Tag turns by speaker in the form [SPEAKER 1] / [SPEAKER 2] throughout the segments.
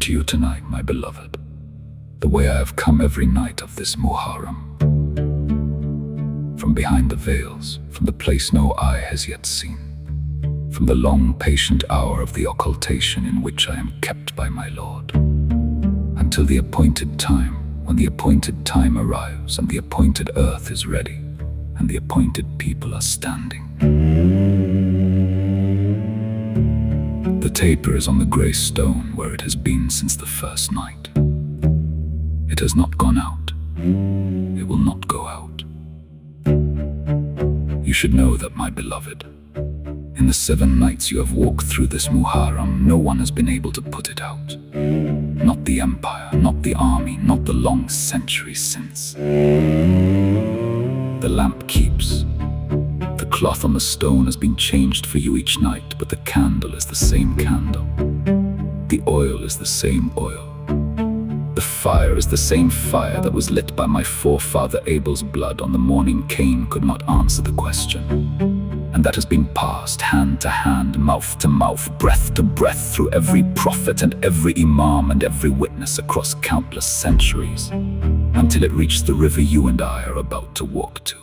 [SPEAKER 1] to you tonight, my beloved, the way I have come every night of this Muharram. From behind the veils, from the place no eye has yet seen, from the long patient hour of the occultation in which I am kept by my Lord, until the appointed time, when the appointed time arrives and the appointed earth is ready and the appointed people are standing. The taper is on the grey stone where it has been since the first night. It has not gone out. It will not go out. You should know that, my beloved, in the 7 nights you have walked through this Muharram, no one has been able to put it out. Not the empire, not the army, not the long centuries since. The lamp keeps. The cloth on the stone has been changed for you each night, but the candle is the same candle. The oil is the same oil. The fire is the same fire that was lit by my forefather Abel's blood on the morning Cain could not answer the question. And that has been passed hand to hand, mouth to mouth, breath to breath through every prophet and every Imam and every witness across countless centuries, until it reached the river you and I are about to walk to.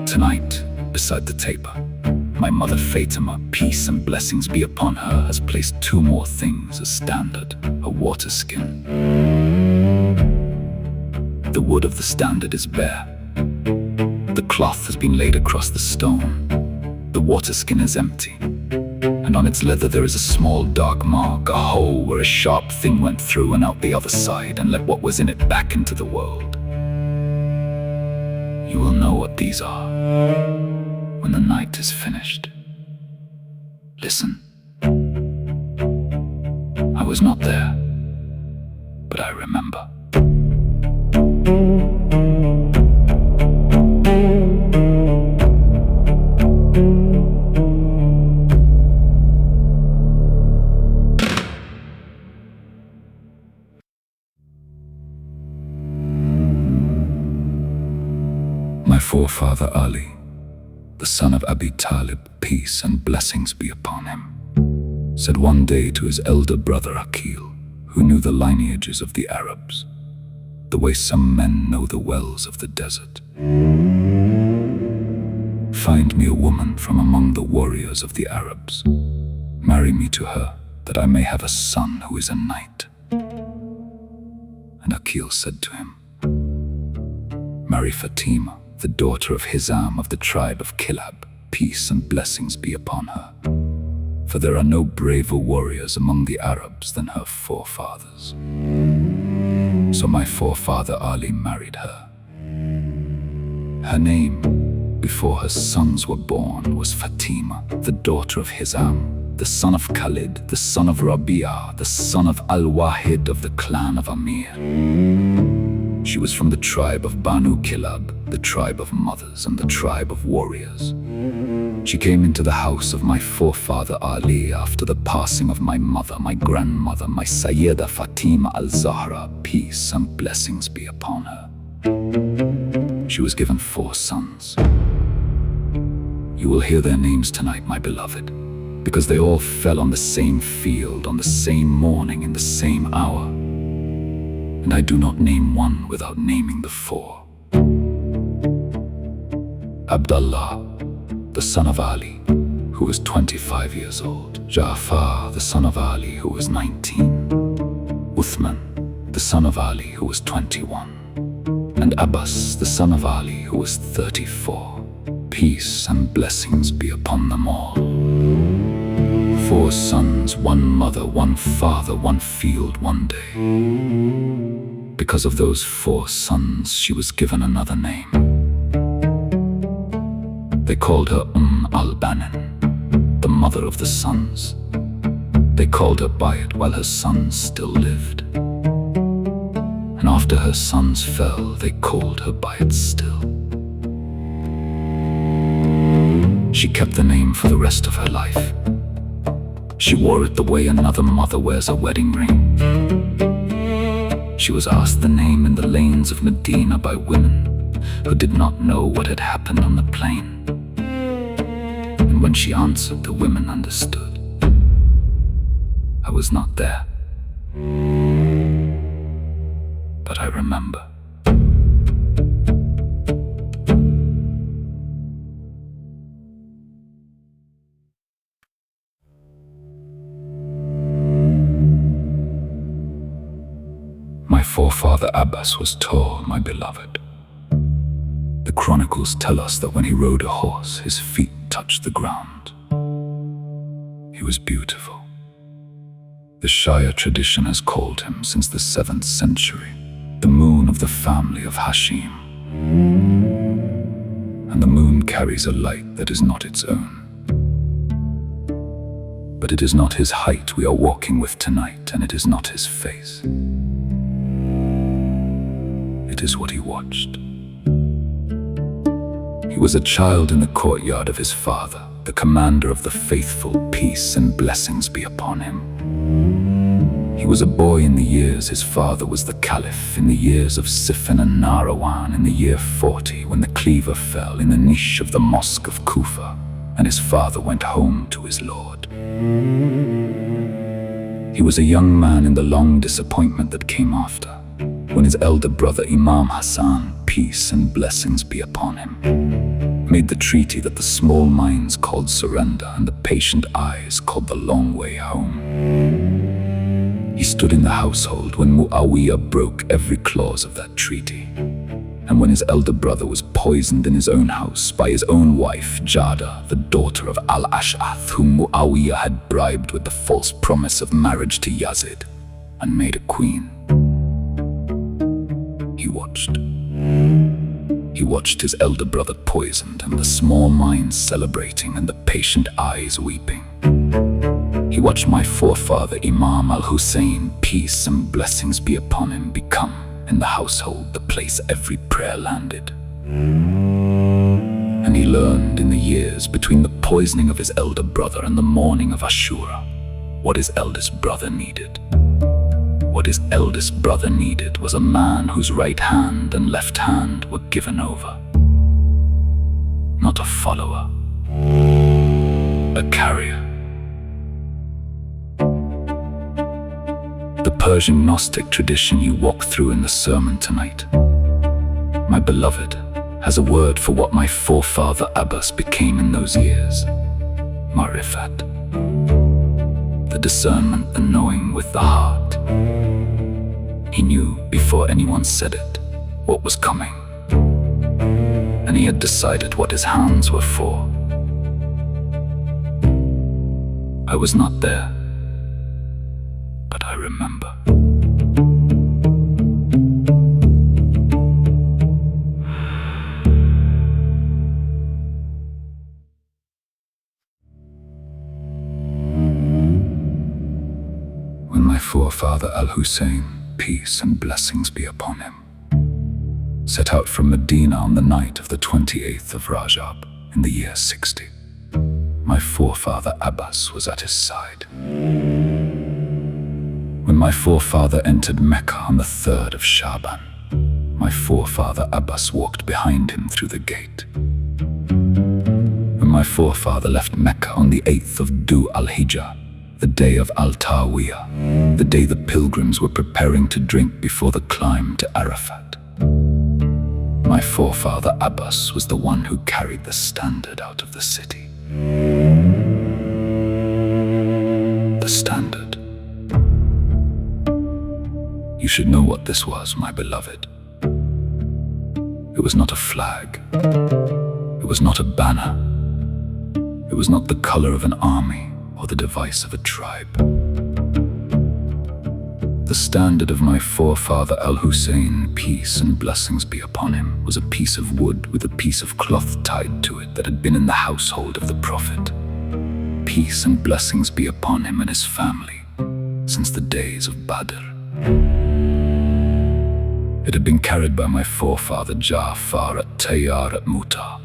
[SPEAKER 1] Tonight, beside the taper, my mother Fatima, peace and blessings be upon her, has placed 2 more things as standard: a water skin. The wood of the standard is bare. The cloth has been laid across the stone. The water skin is empty, and on its leather there is a small dark mark, a hole where a sharp thing went through and out the other side and let what was in it back into the world. You will know what these are when the night is finished. Listen. I was not there, but I remember. My forefather Ali, the son of Abi Talib, peace and blessings be upon him, said one day to his elder brother Aqil, who knew the lineages of the Arabs, the way some men know the wells of the desert, "Find me a woman from among the warriors of the Arabs. Marry me to her, that I may have a son who is a knight." And Aqil said to him, "Marry Fatima, the daughter of Hisham of the tribe of Kilab, peace and blessings be upon her. For there are no braver warriors among the Arabs than her forefathers." So my forefather Ali married her. Her name, before her sons were born, was Fatima, the daughter of Hisham, the son of Khalid, the son of Rabi'a, the son of Al-Wahid of the clan of Amir. She was from the tribe of Banu Kilab, the tribe of mothers and the tribe of warriors. She came into the house of my forefather Ali after the passing of my mother, my grandmother, my Sayyida Fatima al-Zahra, peace and blessings be upon her. She was given 4 sons. You will hear their names tonight, my beloved, because they all fell on the same field, on the same morning, in the same hour. And I do not name one without naming the 4. Abdullah, the son of Ali, who was 25 years old. Ja'far, the son of Ali, who was 19. Uthman, the son of Ali, who was 21. And Abbas, the son of Ali, who was 34. Peace and blessings be upon them all. 4 sons, 1 mother, 1 father, 1 field, 1 day. Because of those 4 sons, she was given another name. They called her al-Banin, the mother of the sons. They called her by it while her sons still lived. And after her sons fell, they called her by it still. She kept the name for the rest of her life. She wore it the way another mother wears a wedding ring. She was asked the name in the lanes of Medina by women who did not know what had happened on the plain. And when she answered, the women understood. I was not there, but I remember. My forefather Abbas was tall, my beloved. The chronicles tell us that when he rode a horse, his feet touched the ground. He was beautiful. The Shia tradition has called him, since the 7th century, the moon of the family of Hashim. And the moon carries a light that is not its own. But it is not his height we are walking with tonight, and it is not his face. It is what he watched. He was a child in the courtyard of his father, the commander of the faithful. Peace and blessings be upon him. He was a boy in the years his father was the caliph, in the years of Sifin and Narawan, in the year 40, when the cleaver fell in the niche of the mosque of Kufa, and his father went home to his Lord. He was a young man in the long disappointment that came after, when his elder brother Imam Hassan, peace and blessings be upon him, made the treaty that the small minds called surrender and the patient eyes called the long way home. He stood in the household when Muawiyah broke every clause of that treaty, and when his elder brother was poisoned in his own house by his own wife, Shahada, the daughter of al-Ash'ath, whom Muawiyah had bribed with the false promise of marriage to Yazid, and made a queen. He watched. He watched his elder brother poisoned, and the small minds celebrating, and the patient eyes weeping. He watched my forefather Imam al-Hussein, peace and blessings be upon him, become, in the household, the place every prayer landed. And he learned in the years between the poisoning of his elder brother and the morning of Ashura, what his eldest brother needed. What his eldest brother needed was a man whose right hand and left hand were given over. Not a follower, a carrier. The Persian Gnostic tradition you walk through in the sermon tonight, my beloved, has a word for what my forefather Abbas became in those years. Marifat. The discernment, the knowing with the heart. He knew before anyone said it what was coming, and he had decided what his hands were for. I was not there, but I remember. When my forefather al-Hussein, peace and blessings be upon him, set out from Medina on the night of the 28th of Rajab in the year 60, my forefather Abbas was at his side. When my forefather entered Mecca on the 3rd of Shaban, my forefather Abbas walked behind him through the gate. When my forefather left Mecca on the 8th of Dhu al-Hijjah, the day of Al-Tawiyah, the day the pilgrims were preparing to drink before the climb to Arafat, my forefather Abbas was the one who carried the standard out of the city. The standard. You should know what this was, my beloved. It was not a flag. It was not a banner. It was not the color of an army or the device of a tribe. The standard of my forefather al-Hussein, peace and blessings be upon him, was a piece of wood with a piece of cloth tied to it that had been in the household of the Prophet. Peace and blessings be upon him and his family since the days of Badr. It had been carried by my forefather Ja'far at-Tayyar at Muta,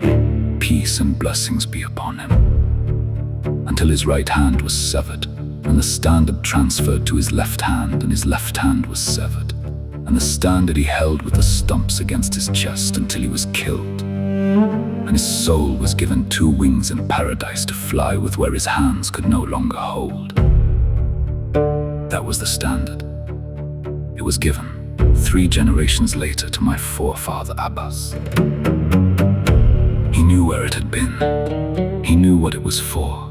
[SPEAKER 1] peace and blessings be upon him, until his right hand was severed, and the standard transferred to his left hand, and his left hand was severed, and the standard he held with the stumps against his chest until he was killed, and his soul was given 2 wings in paradise to fly with where his hands could no longer hold. That was the standard. It was given 3 generations later to my forefather Abbas. He knew where it had been. He knew what it was for.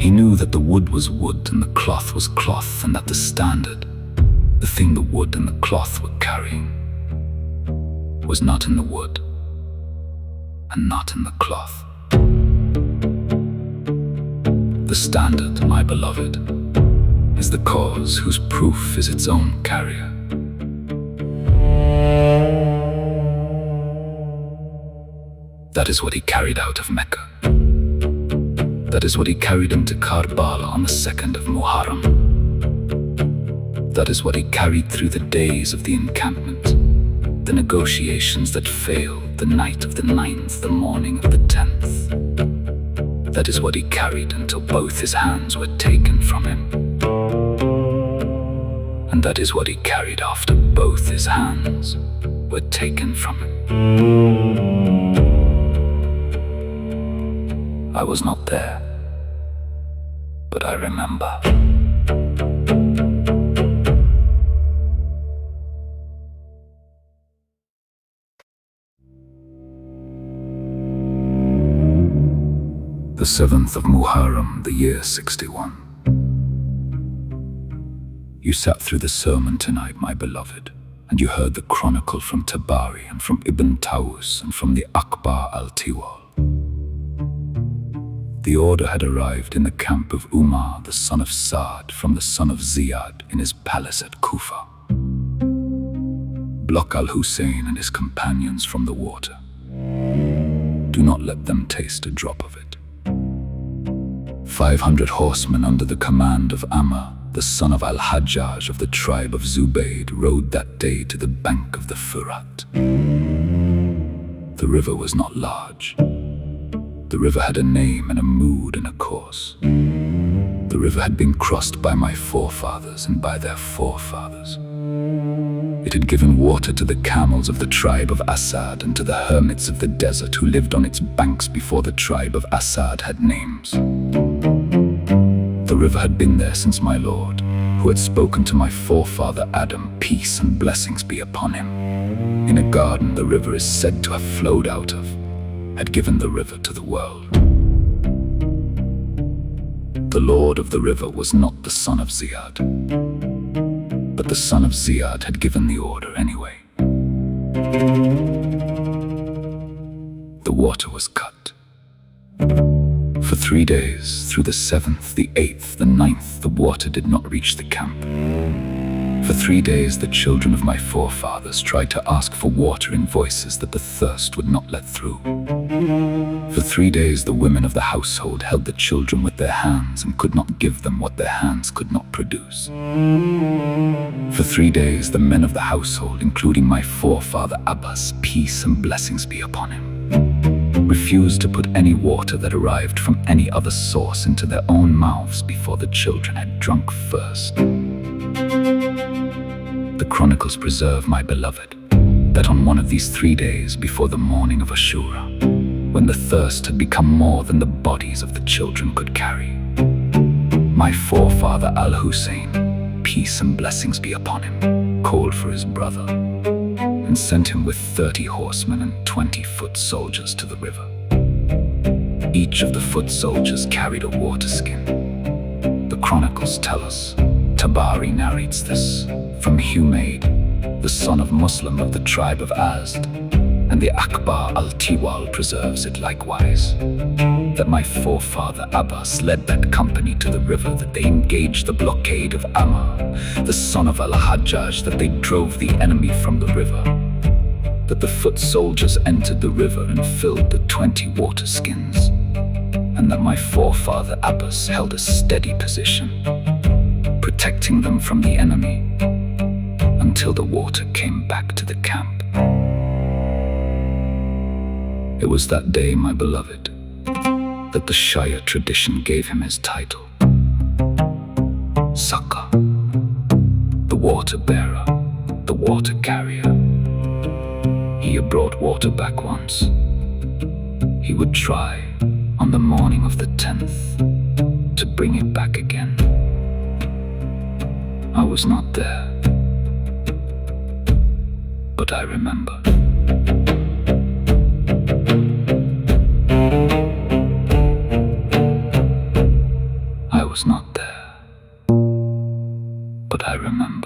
[SPEAKER 1] He knew that the wood was wood and the cloth was cloth, and that the standard, the thing the wood and the cloth were carrying, was not in the wood and not in the cloth. The standard, my beloved, is the cause whose proof is its own carrier. That is what he carried out of Mecca. That is what he carried into Karbala on the 2nd of Muharram. That is what he carried through the days of the encampment, the negotiations that failed, the night of the 9th, the morning of the 10th. That is what he carried until both his hands were taken from him. And that is what he carried after both his hands were taken from him. I was not there, but I remember. The 7th of Muharram, the year 61. You sat through the sermon tonight, my beloved, and you heard the chronicle from Tabari and from Ibn Tawus and from the Akbar al-Tiwal. The order had arrived in the camp of Umar, the son of Saad, from the son of Ziyad, in his palace at Kufa. Block al-Hussein and his companions from the water. Do not let them taste a drop of it. 500 horsemen under the command of Amr, the son of al-Hajjaj of the tribe of Zubayd, rode that day to the bank of the Furat. The river was not large. The river had a name and a mood and a course. The river had been crossed by my forefathers and by their forefathers. It had given water to the camels of the tribe of Asad and to the hermits of the desert who lived on its banks before the tribe of Asad had names. The river had been there since my Lord, who had spoken to my forefather Adam, peace and blessings be upon him. In a garden the river is said to have flowed out of, had given the river to the world. The lord of the river was not the son of Ziyad, but the son of Ziyad had given the order anyway. The water was cut. For 3 days, through the 7th, the 8th, the 9th, the water did not reach the camp. For 3 days, the children of my forefathers tried to ask for water in voices that the thirst would not let through. For 3 days, the women of the household held the children with their hands and could not give them what their hands could not produce. For 3 days, the men of the household, including my forefather Abbas, peace and blessings be upon him, refused to put any water that arrived from any other source into their own mouths before the children had drunk first. The chronicles preserve, my beloved, that on one of these 3 days before the morning of Ashura, when the thirst had become more than the bodies of the children could carry, my forefather al-Hussein, peace and blessings be upon him, called for his brother and sent him with 30 horsemen and 20 foot soldiers to the river. Each of the foot soldiers carried a water skin. The chronicles tell us, Tabari narrates this, from Humayd, the son of Muslim of the tribe of Azd, and the Akbar al-Tiwal preserves it likewise, that my forefather Abbas led that company to the river, that they engaged the blockade of Amr, the son of al-Hajjaj, that they drove the enemy from the river, that the foot soldiers entered the river and filled the 20 water skins, and that my forefather Abbas held a steady position, protecting them from the enemy until the water came back to the camp. It was that day, my beloved, that the Shia tradition gave him his title, Saka, the water bearer, the water carrier. He had brought water back once. He would try, on the morning of the 10th, to bring it back again. I was not there, but I remember. I was not there, but I remember.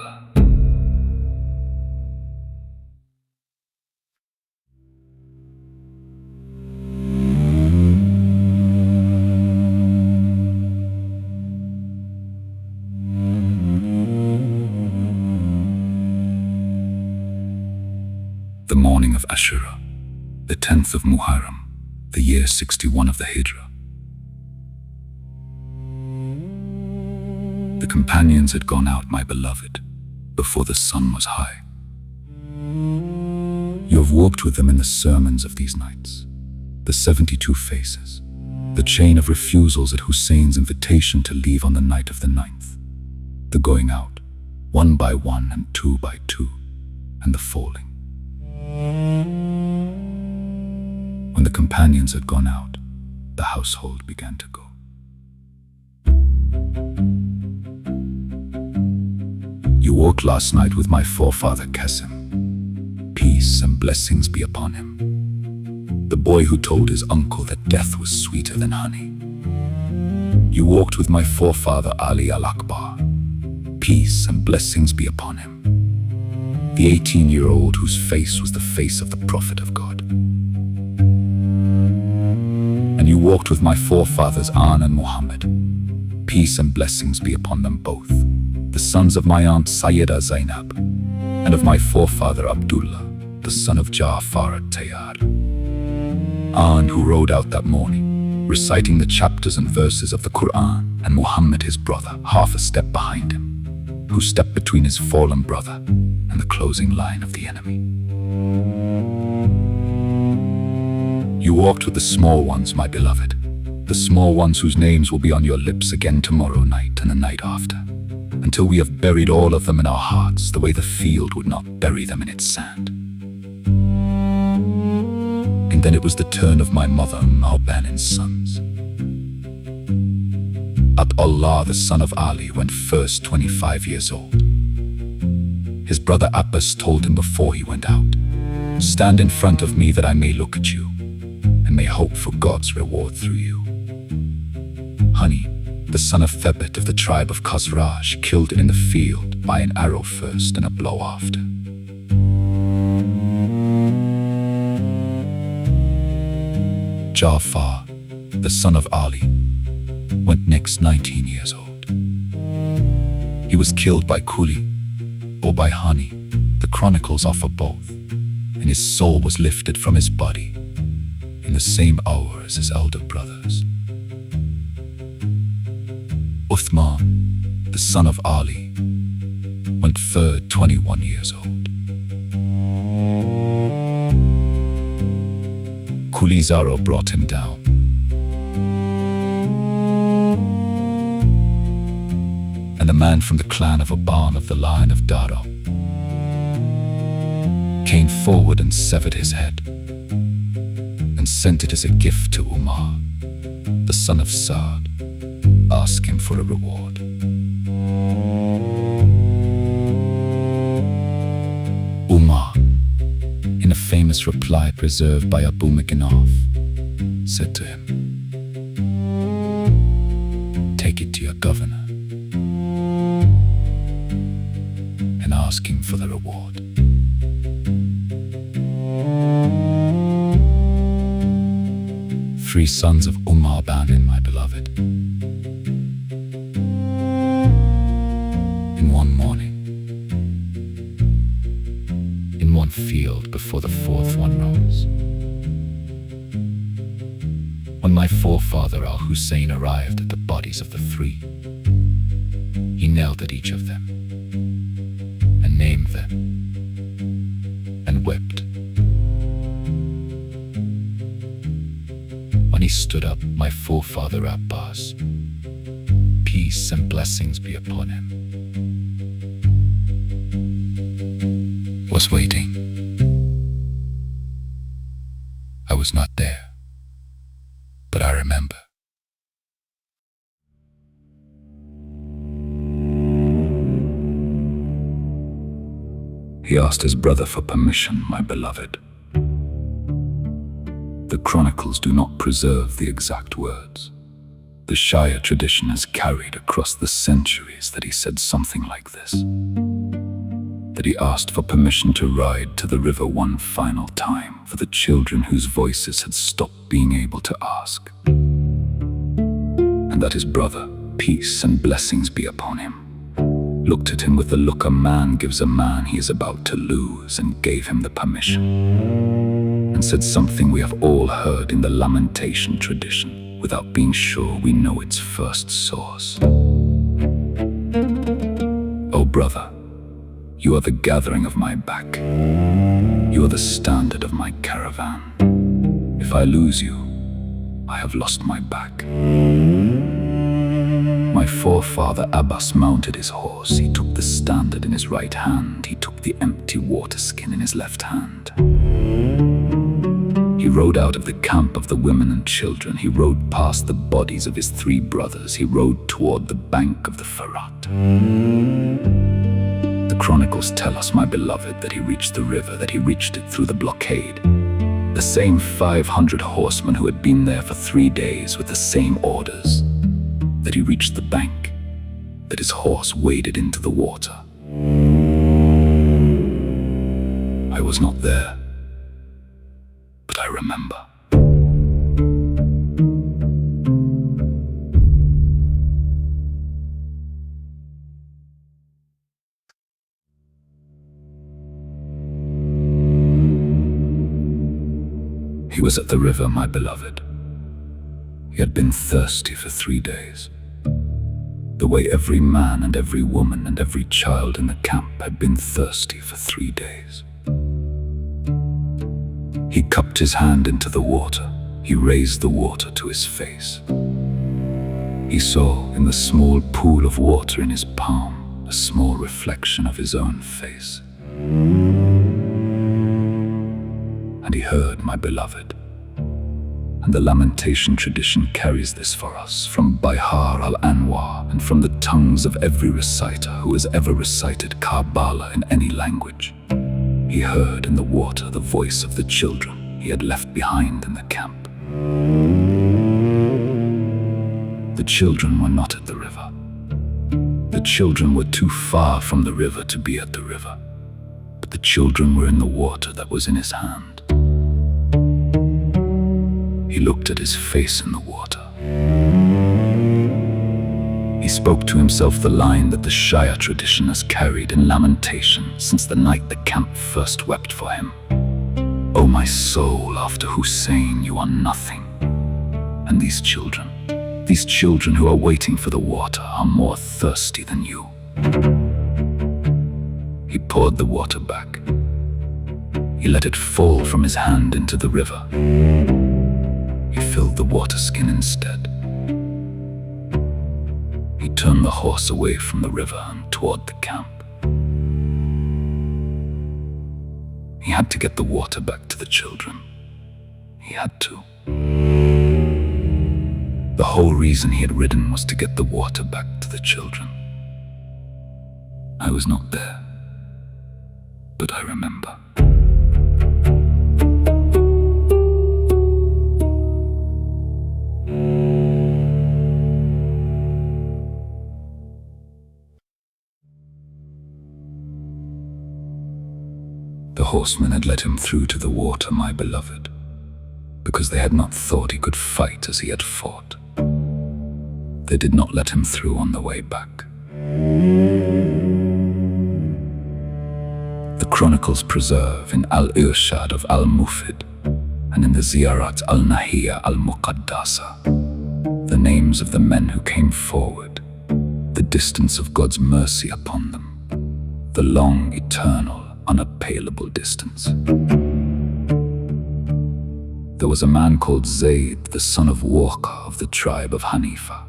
[SPEAKER 1] The morning of Ashura, the 10th of Muharram, the year 61 of the Hijrah. The companions had gone out, my beloved, before the sun was high. You have walked with them in the sermons of these nights, the 72 faces, the chain of refusals at Hussein's invitation to leave on the night of the 9th, the going out, one by one and two by two, and the falling. When the companions had gone out, the household began to go. You walked last night with my forefather Qasim. Peace and blessings be upon him. The boy who told his uncle that death was sweeter than honey. You walked with my forefather Ali al-Akbar. Peace and blessings be upon him. The 18-year-old whose face was the face of the Prophet of God. And you walked with my forefathers An and Muhammad. Peace and blessings be upon them both, the sons of my aunt Sayyida Zainab, and of my forefather Abdullah, the son of Ja'far at-Tayyar. An, who rode out that morning, reciting the chapters and verses of the Quran, and Muhammad his brother, half a step behind him, who stepped between his fallen brother and the closing line of the enemy. You walked with the small ones, my beloved, the small ones whose names will be on your lips again tomorrow night and the night after, until we have buried all of them in our hearts the way the field would not bury them in its sand. And then it was the turn of my mother Banin's sons. Abdullah, the son of Ali, went first, 25 years old. His brother Abbas told him before he went out, "Stand in front of me that I may look at you, and may hope for God's reward through you." Hani, the son of Thabit of the tribe of Khazraj, killed in the field by an arrow first and a blow after. Ja'far, the son of Ali, went next, 19 years old. He was killed by Kuli, or by Hani. The chronicles offer both, and his soul was lifted from his body in the same hour as his elder brothers. Uthman, the son of Ali, went third, 21 years old. Kuli's arrow brought him down. And a man from the clan of Aban of the line of Dara came forward and severed his head and sent it as a gift to Umar, the son of Saad, ask him for a reward. Umar, in a famous reply preserved by Abu Maganaf, said to him, "Take it to your governor and ask him for the reward." Three sons of Umar Bani, my beloved. In one morning, in one field before the fourth one rose. When my forefather al-Hussein arrived at the bodies of the three, he knelt at each of them and named them and wept. When he stood up, my forefather Abbas, peace and blessings be upon him, was waiting. I was not there, but I remember. He asked his brother for permission, my beloved. The chronicles do not preserve the exact words. The Shia tradition has carried across the centuries that he said something like this: that he asked for permission to ride to the river one final time for the children whose voices had stopped being able to ask. And that his brother, peace and blessings be upon him, looked at him with the look a man gives a man he is about to lose, and gave him the permission, and said something we have all heard in the lamentation tradition without being sure we know its first source. Oh brother, you are the gathering of my back. You are the standard of my caravan. If I lose you, I have lost my back. My forefather Abbas mounted his horse. He took the standard in his right hand. He took the empty water skin in his left hand. He rode out of the camp of the women and children. He rode past the bodies of his 3 brothers. He rode toward the bank of the Farad. The chronicles tell us, my beloved, that he reached the river, that he reached it through the blockade. The same 500 horsemen who had been there for 3 days with the same orders. That he reached the bank, that his horse waded into the water. I was not there, but I remember. He was at the river, my beloved. He had been thirsty for 3 days, the way every man and every woman and every child in the camp had been thirsty for 3 days. He cupped his hand into the water. He raised the water to his face. He saw in the small pool of water in his palm a small reflection of his own face. And he heard, my beloved, and the lamentation tradition carries this for us from Bihar al-Anwar and from the tongues of every reciter who has ever recited Karbala in any language. He heard in the water the voice of the children he had left behind in the camp. The children were not at the river. The children were too far from the river to be at the river, but the children were in the water that was in his hand. He looked at his face in the water. He spoke to himself the line that the Shia tradition has carried in lamentation since the night the camp first wept for him. O my soul, after Hussein you are nothing. And these children who are waiting for the water are more thirsty than you. He poured the water back. He let it fall from his hand into the river. He filled the water skin instead. He turned the horse away from the river and toward the camp. He had to get the water back to the children. He had to. The whole reason he had ridden was to get the water back to the children. I was not there, but I remember. The horsemen had led him through to the water, my beloved, because they had not thought he could fight as he had fought. They did not let him through on the way back. The chronicles preserve in al-Irshad of al-Mufid and in the Ziyarat al-Nahiyya al-Muqaddasa the names of the men who came forward, the distance of God's mercy upon them, the long, eternal, unappealable distance. There was a man called Zayd, the son of Waqa of the tribe of Hanifa.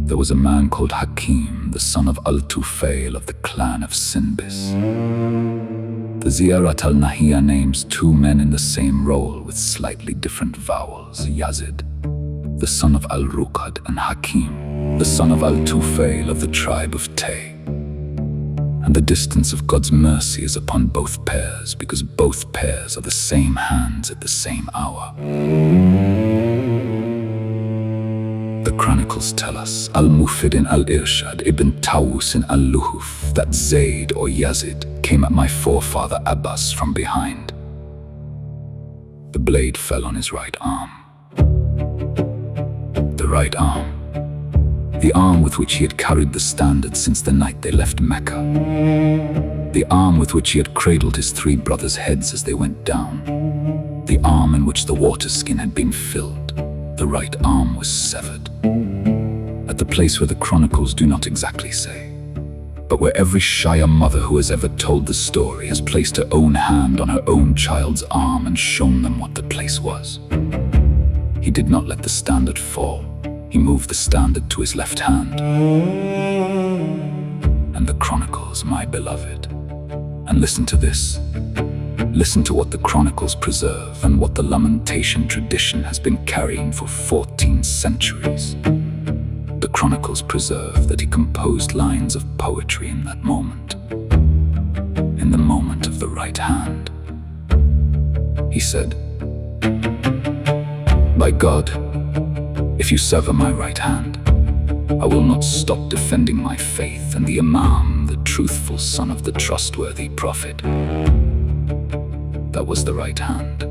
[SPEAKER 1] There was a man called Hakim, the son of al-Tufail of the clan of Sinbis. The Ziyarat al-Nahiyya names 2 men in the same role with slightly different vowels: Yazid, the son of al-Ruqad, and Hakim, the son of al-Tufail of the tribe of Tay. And the distance of God's mercy is upon both pairs, because both pairs are the same hands at the same hour. The Chronicles tell us, Al-Mufid in Al-Irshad ibn Tawus in Al-Luhuf, that Zayd or Yazid came at my forefather Abbas from behind. The blade fell on his right arm. The right arm. The arm with which he had carried the standard since the night they left Mecca. The arm with which he had cradled his three brothers' heads as they went down. The arm in which the water skin had been filled. The right arm was severed. At the place where the Chronicles do not exactly say, but where every Shia mother who has ever told the story has placed her own hand on her own child's arm and shown them what the place was. He did not let the standard fall. He moved the standard to his left hand. And the Chronicles, my beloved. And listen to this. Listen to what the Chronicles preserve and what the lamentation tradition has been carrying for 14 centuries. The Chronicles preserve that he composed lines of poetry in that moment. In the moment of the right hand. He said, "By God, if you sever my right hand, I will not stop defending my faith and the Imam, the truthful son of the trustworthy prophet." That was the right hand.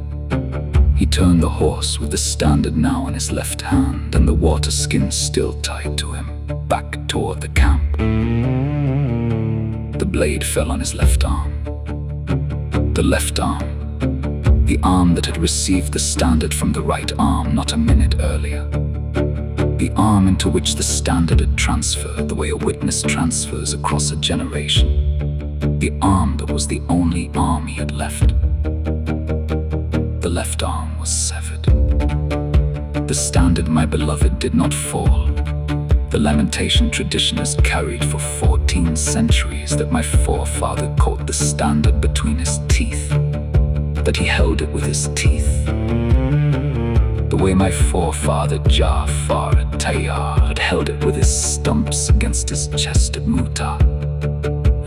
[SPEAKER 1] He turned the horse with the standard now in his left hand and the water skin still tied to him, back toward the camp. The blade fell on his left arm. The left arm. The arm that had received the standard from the right arm not a minute earlier. The arm into which the standard had transferred the way a witness transfers across a generation. The arm that was the only arm he had left. The left arm was severed. The standard, my beloved, did not fall. The lamentation tradition has carried for 14 centuries that my forefather caught the standard between his teeth, that he held it with his teeth. The way my forefather Ja'far al-Tayyar had held it with his stumps against his chest at Maqtal,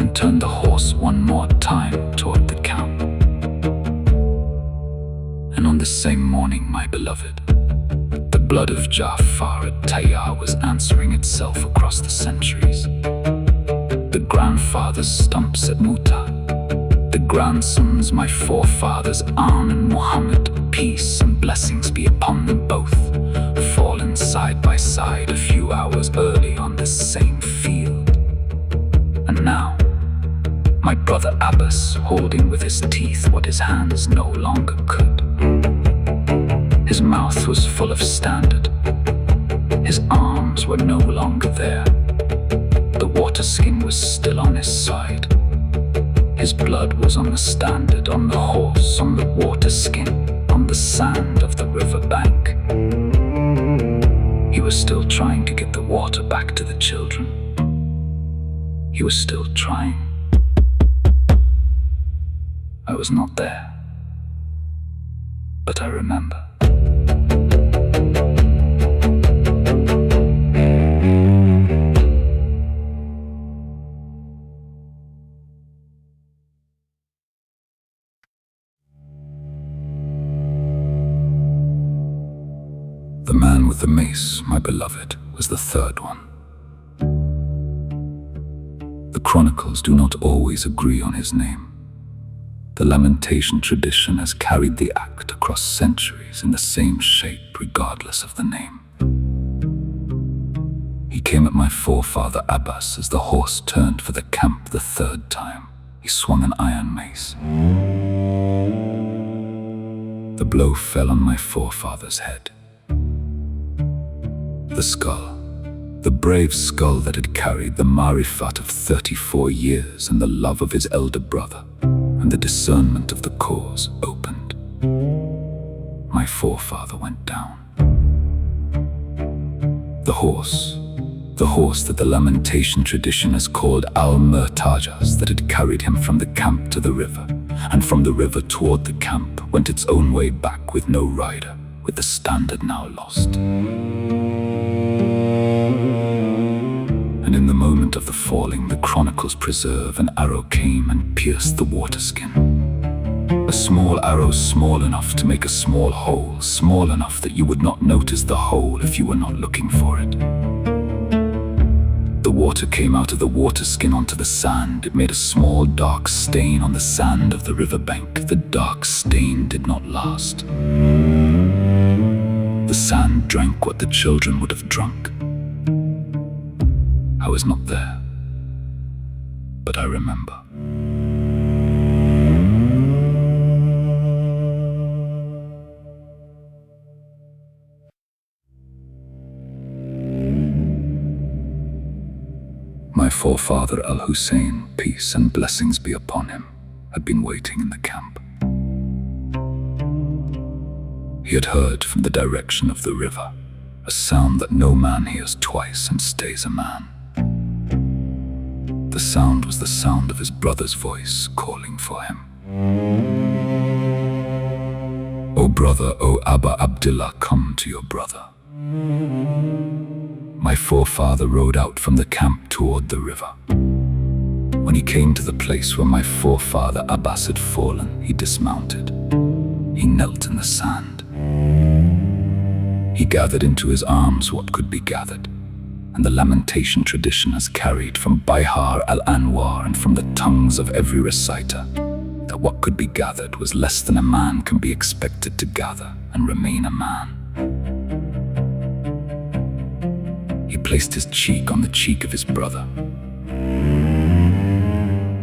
[SPEAKER 1] and turned the horse one more time toward the camp. And on the same morning, my beloved, the blood of Ja'far al-Tayyar was answering itself across the centuries. The grandfather's stumps at Maqtal, the grandsons, my forefathers An and Muhammad, peace and blessings be upon them both, fallen side by side a few hours early on this same field. And now, my brother Abbas holding with his teeth what his hands no longer could. His mouth was full of standard. His arms were no longer there. The water skin was still on his side. His blood was on the standard, on the horse, on the water skin, on the sand of the river bank. He was still trying to get the water back to the children. He was still trying. I was not there, but I remember. The man with the mace, my beloved, was the third one. The Chronicles do not always agree on his name. The lamentation tradition has carried the act across centuries in the same shape regardless of the name. He came at my forefather Abbas as the horse turned for the camp the third time. He swung an iron mace. The blow fell on my forefather's head. The skull, the brave skull that had carried the marifat of 34 years and the love of his elder brother, and the discernment of the cause opened. My forefather went down. The horse that the lamentation tradition has called al-Murtajas, that had carried him from the camp to the river, and from the river toward the camp, went its own way back with no rider, with the standard now lost. And in the moment of the falling, the chronicles preserve, an arrow came and pierced the water skin. A small arrow, small enough to make a small hole, small enough that you would not notice the hole if you were not looking for it. The water came out of the water skin onto the sand. It made a small dark stain on the sand of the riverbank. The dark stain did not last. The sand drank what the children would have drunk. I was not there, but I remember. My forefather Al-Hussein, peace and blessings be upon him, had been waiting in the camp. He had heard from the direction of the river a sound that no man hears twice and stays a man. The sound was the sound of his brother's voice calling for him. O brother, O Abba Abdullah, come to your brother. My forefather rode out from the camp toward the river. When he came to the place where my forefather Abbas had fallen, he dismounted. He knelt in the sand. He gathered into his arms what could be gathered, and the lamentation tradition has carried from Bihar al-Anwar and from the tongues of every reciter that what could be gathered was less than a man can be expected to gather and remain a man. He placed his cheek on the cheek of his brother.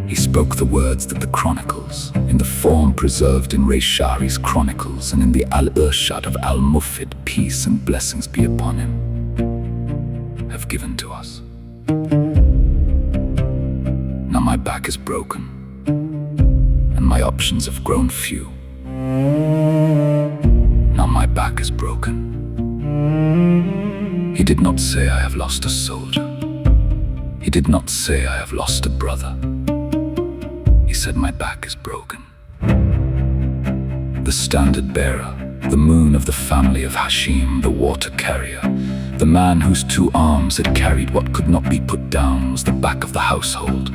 [SPEAKER 1] He spoke the words that the chronicles, in the form preserved in Ray Shari's chronicles and in the Al-Irshad of Al-Mufid, peace and blessings be upon him, have given to us. Now my back is broken, and my options have grown few. Now my back is broken. He did not say I have lost a soldier. He did not say I have lost a brother. He said my back is broken. The standard bearer, the moon of the family of Hashim, the water carrier, the man whose two arms had carried what could not be put down, was the back of the household.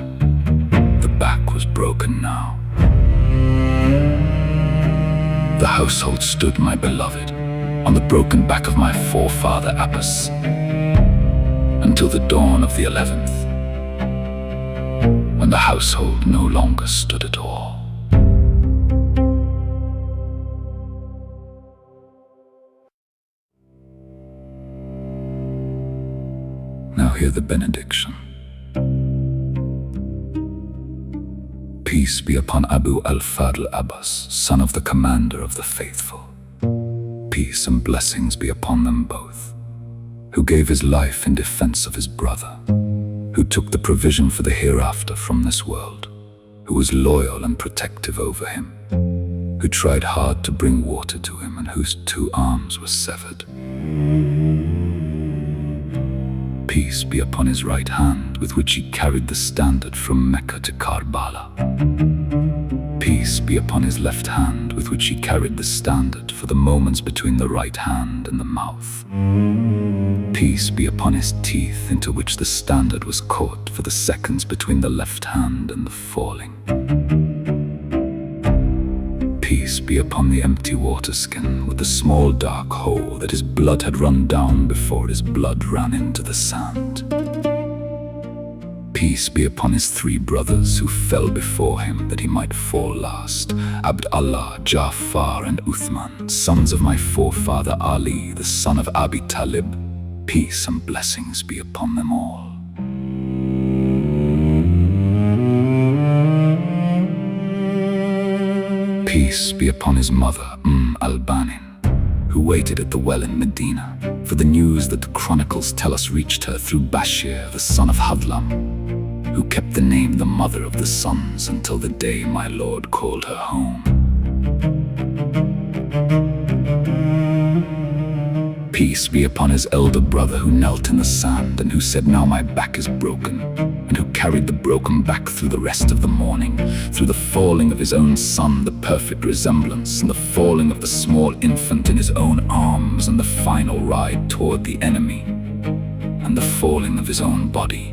[SPEAKER 1] The back was broken now. The household stood, my beloved, on the broken back of my forefather Abbas, until the dawn of the 11th, when the household no longer stood at all. Now hear the benediction. Peace be upon Abu al-Fadl Abbas, son of the commander of the faithful. Peace and blessings be upon them both, who gave his life in defense of his brother, who took the provision for the hereafter from this world, who was loyal and protective over him, who tried hard to bring water to him and whose two arms were severed. Peace be upon his right hand with which he carried the standard from Mecca to Karbala. Peace be upon his left hand with which he carried the standard for the moments between the right hand and the mouth. Peace be upon his teeth into which the standard was caught for the seconds between the left hand and the falling. Peace be upon the empty water skin with the small dark hole that his blood had run down before his blood ran into the sand. Peace be upon his three brothers who fell before him that he might fall last, Abd Allah, Ja'far and Uthman, sons of my forefather Ali, the son of Abi Talib. Peace and blessings be upon them all. Peace be upon his mother, al-Bani, who waited at the well in Medina for the news that the chronicles tell us reached her through Bashir, the son of Hadlam, who kept the name the mother of the sons until the day my Lord called her home. Peace be upon his elder brother who knelt in the sand and who said, now my back is broken, and who carried the broken back through the rest of the morning, through the falling of his own son, the perfect resemblance, and the falling of the small infant in his own arms, and the final ride toward the enemy, and the falling of his own body,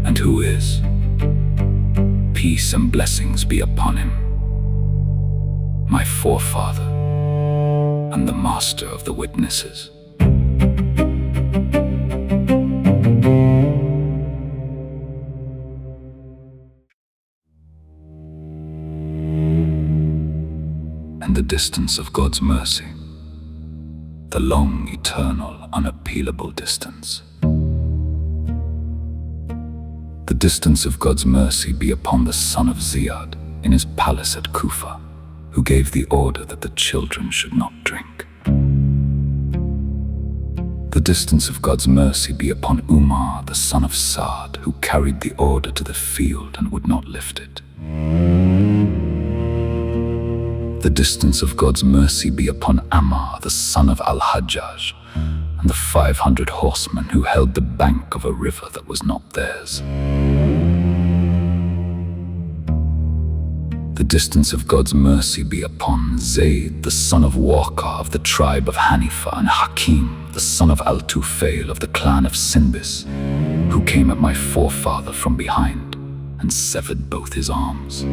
[SPEAKER 1] and who is, peace and blessings be upon him, my forefather and the master of the witnesses. And the distance of God's mercy, the long, eternal, unappealable distance. The distance of God's mercy be upon the son of Ziyad in his palace at Kufa, who gave the order that the children should not drink. The distance of God's mercy be upon Umar, the son of Saad, who carried the order to the field and would not lift it. The distance of God's mercy be upon Ammar, the son of al-Hajjaj, and the 500 horsemen who held the bank of a river that was not theirs. The distance of God's mercy be upon Zayd, the son of Waqar of the tribe of Hanifa, and Hakim, the son of al-Tufail of the clan of Sinbis, who came at my forefather from behind and severed both his arms.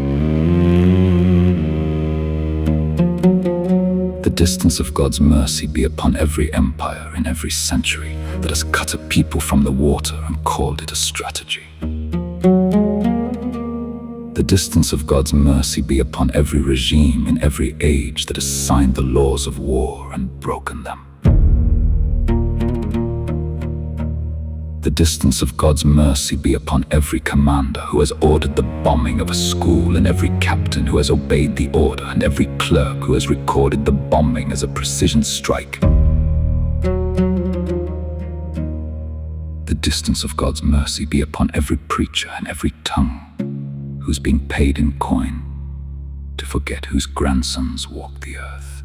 [SPEAKER 1] The distance of God's mercy be upon every empire in every century that has cut a people from the water and called it a strategy. The distance of God's mercy be upon every regime in every age that has signed the laws of war and broken them. The distance of God's mercy be upon every commander who has ordered the bombing of a school, and every captain who has obeyed the order, and every clerk who has recorded the bombing as a precision strike. The distance of God's mercy be upon every preacher and every tongue who's being paid in coin to forget whose grandsons walk the earth.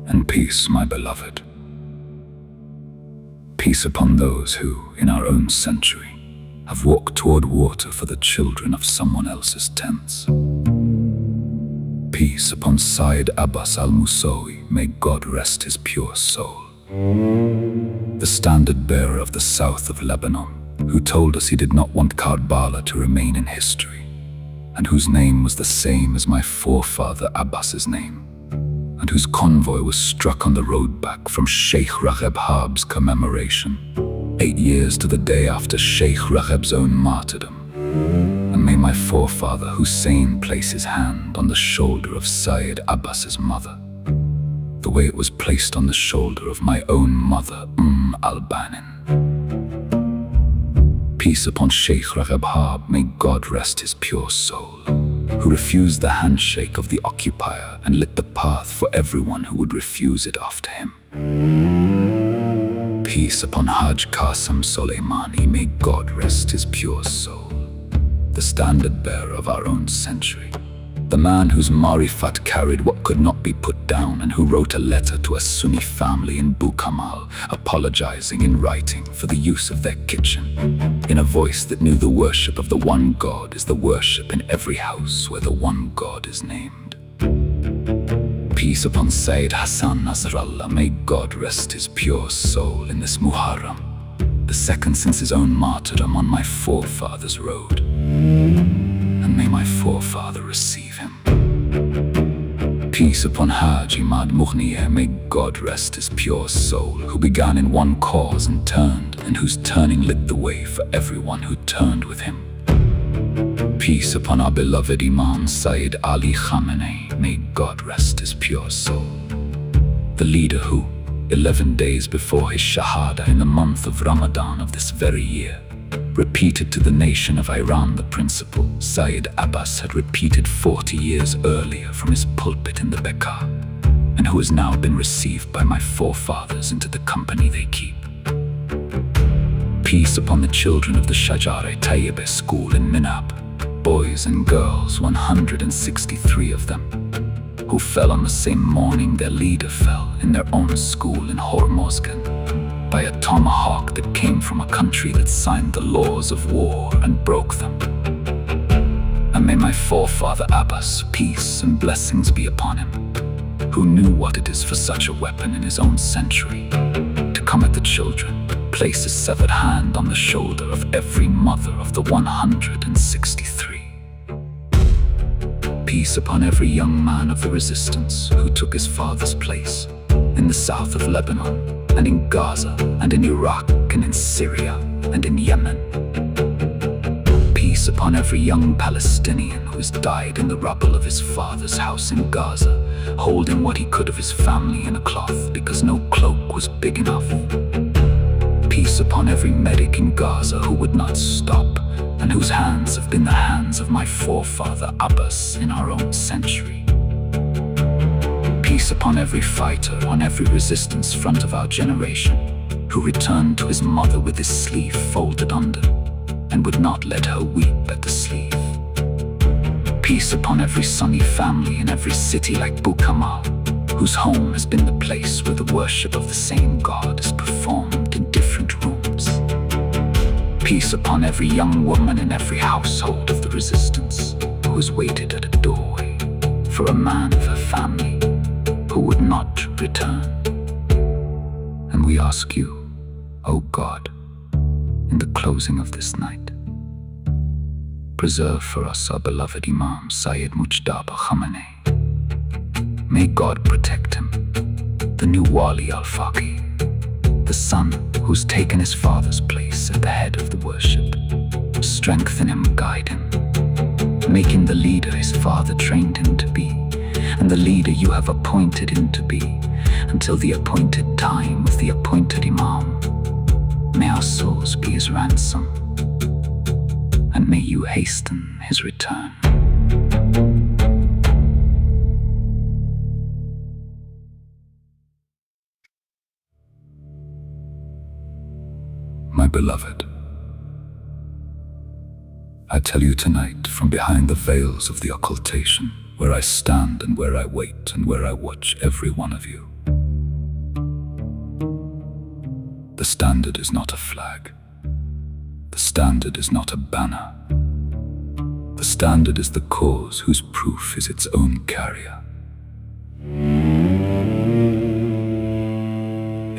[SPEAKER 1] And peace, my beloved. Peace upon those who, in our own century, have walked toward water for the children of someone else's tents. Peace upon al-Abbas al-Musawi, may God rest his pure soul. The standard bearer of the south of Lebanon, who told us he did not want Karbala to remain in history, and whose name was the same as my forefather Abbas's name, and whose convoy was struck on the road back from Sheikh Ragheb Hab's commemoration, 8 years to the day after Sheikh Ragheb's own martyrdom. And may my forefather Hussein place his hand on the shoulder of Sayyid Abbas's mother, the way it was placed on the shoulder of my own mother, al-Banin. Peace upon Sheikh Ragheb Hab, may God rest his pure soul, who refused the handshake of the occupier and lit the path for everyone who would refuse it after him. Peace upon Haj Qasim Soleimani, may God rest his pure soul, the standard bearer of our own century, the man whose marifat carried what could not be put down, and who wrote a letter to a Sunni family in Qamar, apologizing in writing for the use of their kitchen, in a voice that knew the worship of the one God is the worship in every house where the one God is named. Peace upon Sayyid Hassan Nasrallah, may God rest his pure soul in this Muharram, the second since his own martyrdom on my forefather's road. And may my forefather receive him. Peace upon Haji Imad Mughniya, may God rest his pure soul, who began in one cause and turned, and whose turning lit the way for everyone who turned with him. Peace upon our beloved Imam Sayyid Ali Khamenei, may God rest his pure soul, the leader who, 11 days before his Shahada in the month of Ramadan of this very year, repeated to the nation of Iran the principle Sayyid Abbas had repeated 40 years earlier from his pulpit in the Bekaa, and who has now been received by my forefathers into the company they keep. Peace upon the children of the Shajara Tayyibah school in Minab, boys and girls, 163 of them, who fell on the same morning their leader fell in their own school in Hormozgan. by a tomahawk that came from a country that signed the laws of war and broke them. And may my forefather Abbas, peace and blessings be upon him, who knew what it is for such a weapon in his own century, to come at the children, place his severed hand on the shoulder of every mother of the 163. Peace upon every young man of the resistance who took his father's place in the south of Lebanon, and in Gaza, and in Iraq, and in Syria, and in Yemen. Peace upon every young Palestinian who has died in the rubble of his father's house in Gaza, holding what he could of his family in a cloth because no cloak was big enough. Peace upon every medic in Gaza who would not stop, and whose hands have been the hands of my forefather Abbas in our own century. Peace upon every fighter on every resistance front of our generation, who returned to his mother with his sleeve folded under, and would not let her weep at the sleeve. Peace upon every sunny family in every city like Qamar, whose home has been the place where the worship of the same God is performed in different rooms. Peace upon every young woman in every household of the resistance, who has waited at a doorway for a man of her family who would not return. And we ask you, O God, in the closing of this night, preserve for us our beloved Imam Sayyid Mujtaba Khamenei. May God protect him, the new Wali al-Faqih, the son who's taken his father's place at the head of the worship. Strengthen him, guide him, make him the leader his father trained him to be, and the leader you have appointed him to be, until the appointed time with the appointed Imam. May our souls be his ransom, and may you hasten his return. My beloved, I tell you tonight from behind the veils of the occultation, where I stand and where I wait and where I watch every one of you. The standard is not a flag. The standard is not a banner. The standard is the cause whose proof is its own carrier.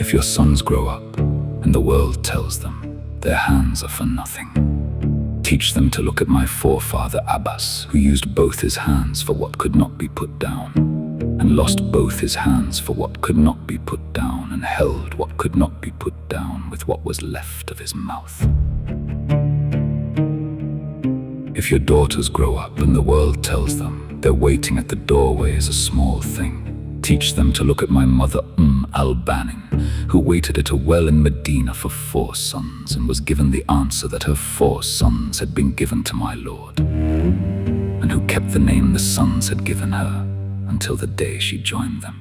[SPEAKER 1] If your sons grow up and the world tells them their hands are for nothing, teach them to look at my forefather Abbas, who used both his hands for what could not be put down, and lost both his hands for what could not be put down, and held what could not be put down with what was left of his mouth. If your daughters grow up and the world tells them their waiting at the doorway is a small thing, teach them to look at my mother al-Bani, who waited at a well in Medina for 4 sons and was given the answer that her 4 sons had been given to my Lord, and who kept the name the sons had given her until the day she joined them.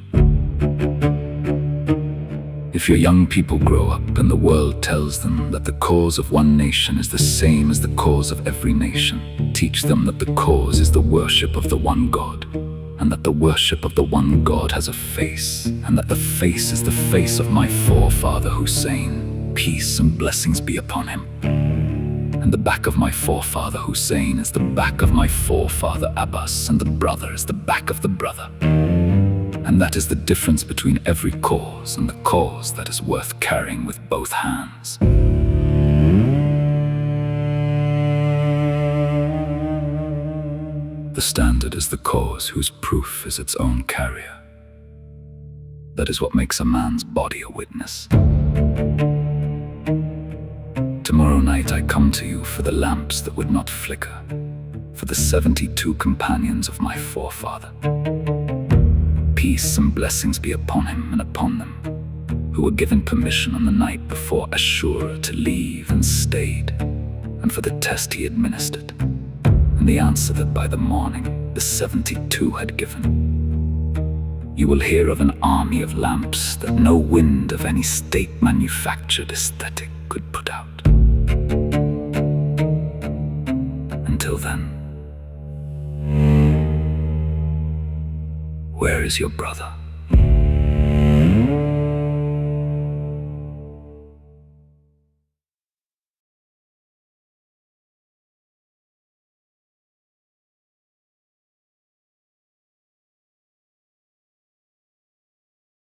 [SPEAKER 1] If your young people grow up and the world tells them that the cause of one nation is the same as the cause of every nation, teach them that the cause is the worship of the one God, and that the worship of the one God has a face, and that the face is the face of my forefather Hussein, peace and blessings be upon him. And the back of my forefather Hussein is the back of my forefather Abbas, and the brother is the back of the brother. And that is the difference between every cause and the cause that is worth carrying with both hands. The standard is the cause whose proof is its own carrier. That is what makes a man's body a witness. Tomorrow night I come to you for the lamps that would not flicker, for the 72 companions of my forefather. Peace and blessings be upon him and upon them, who were given permission on the night before Ashura to leave and stayed, and for the test he administered, and the answer that by the morning the 72 had given. You will hear of an army of lamps that no wind of any state-manufactured aesthetic could put out. Until then, where is your brother?